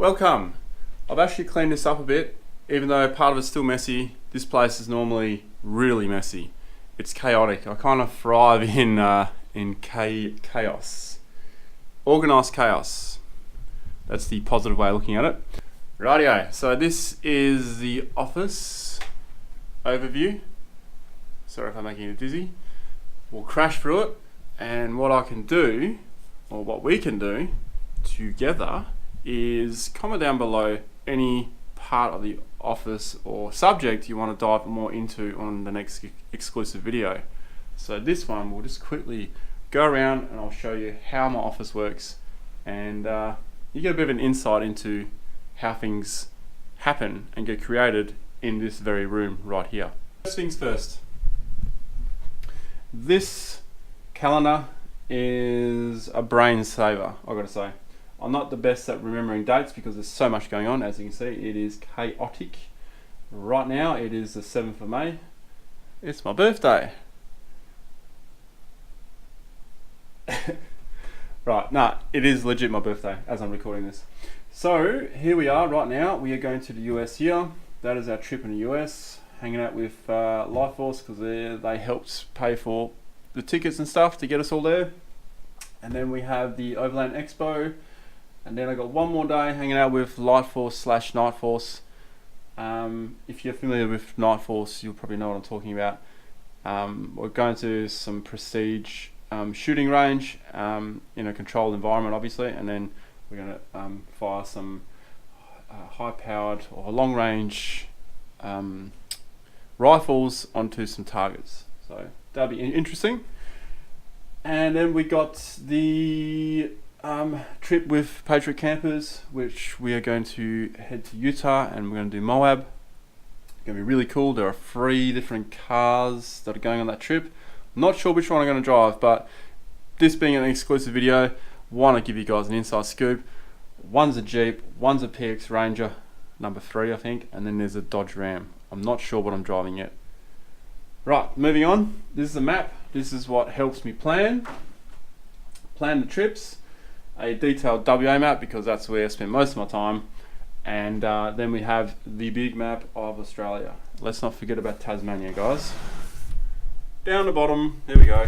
Welcome! I've actually cleaned this up a bit, even though part of it's still messy. This place is normally really messy. It's chaotic. I kind of thrive in chaos. Organised chaos. That's the positive way of looking at it. Rightio, so this is the office overview. Sorry if I'm making you dizzy. We'll crash through it, and what I can do, or what we can do together, is comment down below any part of the office or subject you want to dive more into on the next exclusive video. So this one, we'll just quickly go around and I'll show you how my office works, and you get a bit of an insight into how things happen and get created in this very room right here. First things first, this calendar is a brain saver, I've got to say. I'm not the best at remembering dates because there's so much going on. As you can see, it is chaotic. Right now, it is the 7th of May. It's my birthday. Right, nah, it is legit my birthday as I'm recording this. So, here we are right now. We are going to the US here. That is our trip in the US. Hanging out with Lifeforce because they helped pay for the tickets and stuff to get us all there. And then we have the Overland Expo. And then I got one more day hanging out with Lightforce/Nightforce. If you're familiar with Nightforce, you'll probably know what I'm talking about. We're going to some prestige shooting range in a controlled environment, obviously, and then we're going to fire some high-powered or long-range rifles onto some targets. So that'll be interesting. And then we got the trip with Patriot Campers, which we are going to head to Utah and we're going to do Moab. It's going to be really cool. There are 3 different cars that are going on that trip. I'm not sure which one I'm going to drive, but this being an exclusive video, want to give you guys an inside scoop. One's a Jeep, one's a PX Ranger, number 3 I think, and then there's a Dodge Ram. I'm not sure what I'm driving yet. Right, moving on. This is a map. This is what helps me plan the trips. A detailed WA map because that's where I spend most of my time, and then we have the big map of Australia. Let's not forget about Tasmania, guys. Down the bottom, there we go.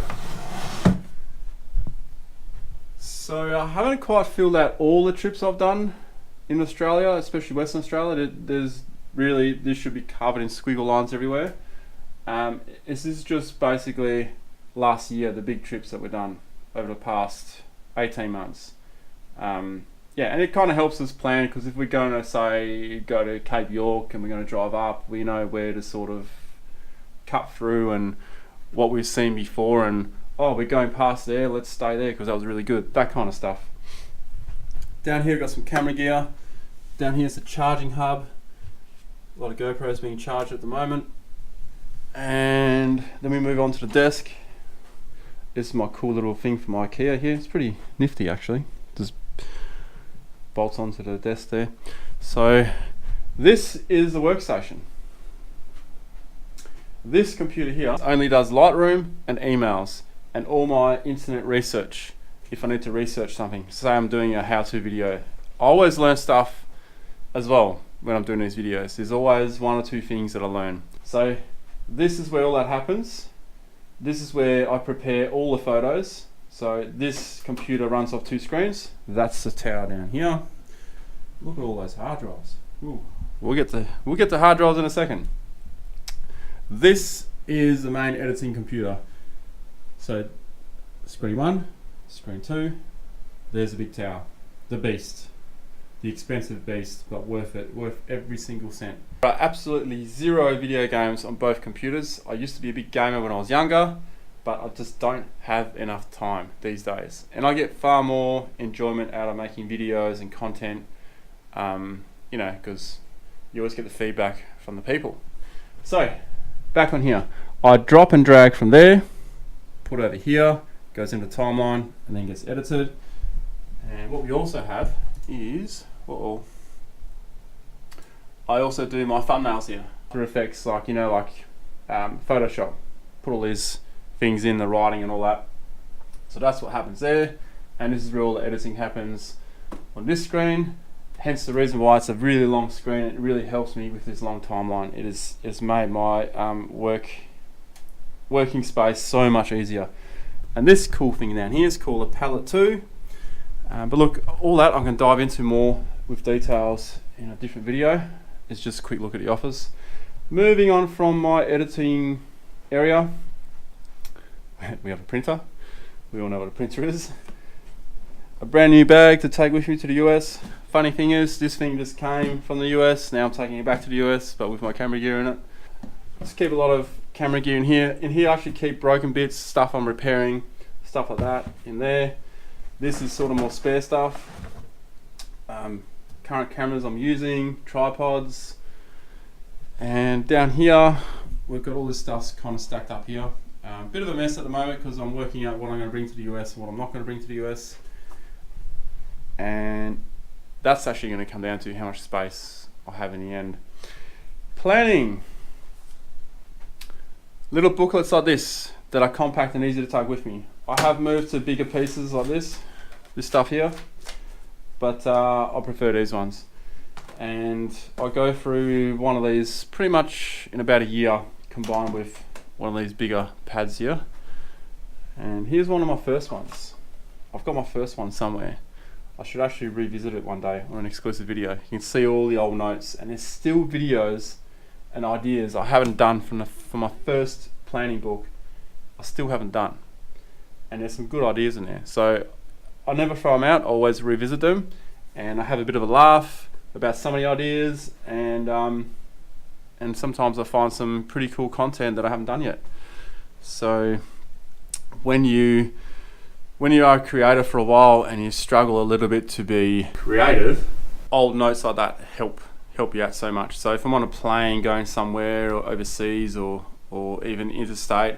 So I haven't quite filled out all the trips I've done in Australia, especially Western Australia. This should be covered in squiggle lines everywhere. This is just basically last year, the big trips that were done over the past 18 months. Yeah, and it kind of helps us plan, because if we're going to say go to Cape York and we're going to drive up, we know where to sort of cut through and what we've seen before, and oh, we're going past there, let's stay there because that was really good, that kind of stuff. Down here we've got some camera gear. Down here's the charging hub. A lot of GoPros being charged at the moment. And then we move on to the desk. This is my cool little thing from IKEA here. It's pretty nifty actually. Just bolts onto the desk there. So this is the workstation. This computer here only does Lightroom and emails and all my internet research. If I need to research something, say I'm doing a how-to video, I always learn stuff as well when I'm doing these videos. There's always 1 or 2 things that I learn. So this is where all that happens. This is where I prepare all the photos. So this computer runs off 2 screens. That's the tower down here. Look at all those hard drives. Ooh. We'll get to hard drives in a second. This is the main editing computer. So screen 1, screen 2. There's the big tower, the beast, the expensive beast, but worth it, worth every single cent. There are absolutely 0 video games on both computers. I used to be a big gamer when I was younger, but I just don't have enough time these days. And I get far more enjoyment out of making videos and content, you know, because you always get the feedback from the people. So, back on here. I drop and drag from there, put over here, goes into timeline, and then gets edited. And what we also have is, I also do my thumbnails here. For effects like, you know, like Photoshop. Put all these things in, the writing and all that. So that's what happens there. And this is where all the editing happens on this screen. hence the reason why it's a really long screen. It really helps me with this long timeline. It's made my working space so much easier. And this cool thing down here is called a palette 2. But look, all that I can dive into more with details in a different video. It's just a quick look at the office. Moving on from my editing area, we have a printer. We all know what a printer is. A brand new bag to take with me to the US. Funny thing is, this thing just came from the US. Now I'm taking it back to the US, but with my camera gear in it. Just keep a lot of camera gear in here. In here I actually keep broken bits, stuff I'm repairing, stuff like that in there. This is sort of more spare stuff. Current cameras I'm using, tripods. And down here, we've got all this stuff kind of stacked up here. Bit of a mess at the moment because I'm working out what I'm going to bring to the US and what I'm not going to bring to the US. And that's actually going to come down to how much space I have in the end. Planning. Little booklets like this that are compact and easy to take with me. I have moved to bigger pieces like this stuff here, but I prefer these ones. And I go through one of these pretty much in about a year, combined with one of these bigger pads here. And here's one of my first ones. I've got my first one somewhere. I should actually revisit it one day on an exclusive video. You can see all the old notes, and there's still videos and ideas I haven't done from my first planning book. I still haven't done, and there's some good ideas in there. So I never throw them out. I always revisit them, and I have a bit of a laugh about some of the ideas, and sometimes I find some pretty cool content that I haven't done yet. So when you are a creator for a while and you struggle a little bit to be creative, old notes like that help you out so much. So if I'm on a plane going somewhere or overseas or even interstate,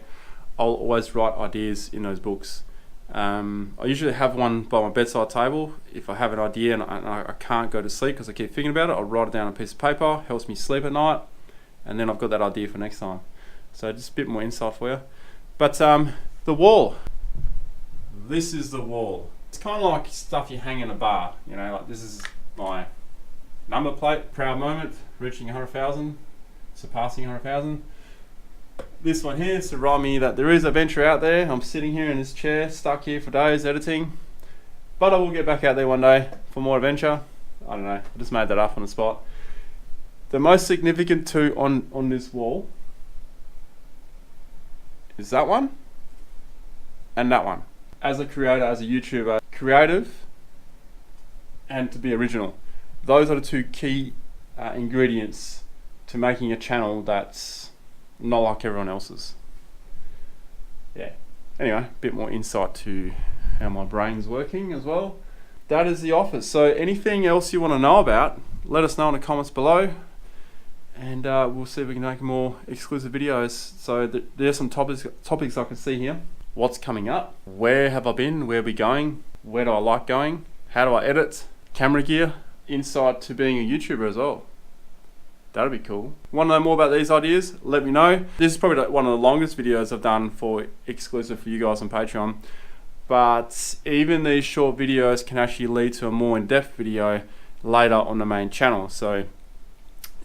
I'll always write ideas in those books. I usually have one by my bedside table. If I have an idea and I can't go to sleep because I keep thinking about it, I'll write it down on a piece of paper. Helps me sleep at night, and then I've got that idea for next time. So just a bit more insight for you. But the wall. This is the wall. It's kind of like stuff you hang in a bar. You know, like this is my number plate. Proud moment, reaching 100,000, surpassing 100,000. This one here is to remind me that there is adventure out there. I'm sitting here in this chair, stuck here for days editing. But I will get back out there one day for more adventure. I don't know, I just made that up on the spot. The most significant two on this wall is that one and that one. As a creator, as a YouTuber, creative and to be original. Those are the two key ingredients to making a channel that's not like everyone else's. Yeah. Anyway, a bit more insight to how my brain's working as well. That is the office. So anything else you want to know about, let us know in the comments below, and we'll see if we can make more exclusive videos. So there's some topics I can see here. What's coming up? Where have I been? Where are we going? Where do I like going? How do I edit? Camera gear? Insight to being a YouTuber as well. That'd be cool. Want to know more about these ideas? Let me know. This is probably one of the longest videos I've done for exclusive for you guys on Patreon. But even these short videos can actually lead to a more in-depth video later on the main channel. So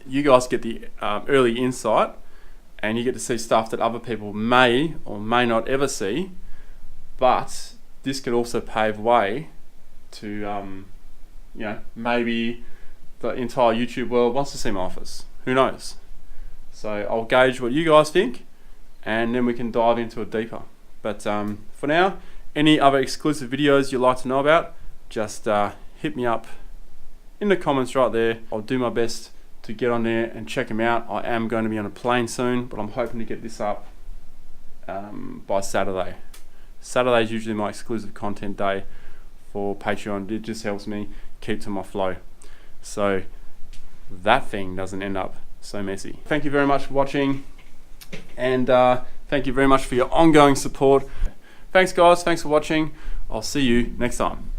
you guys get the early insight, and you get to see stuff that other people may or may not ever see. But this could also pave way to, you know, maybe the entire YouTube world wants to see my office. Who knows? So I'll gauge what you guys think, and then we can dive into it deeper. But for now, any other exclusive videos you'd like to know about, just hit me up in the comments right there. I'll do my best to get on there and check them out. I am going to be on a plane soon, but I'm hoping to get this up by Saturday. Saturday is usually my exclusive content day for Patreon. It just helps me keep to my flow, so that thing doesn't end up so messy. Thank you very much for watching, and thank you very much for your ongoing support. Thanks guys, thanks for watching. I'll see you next time.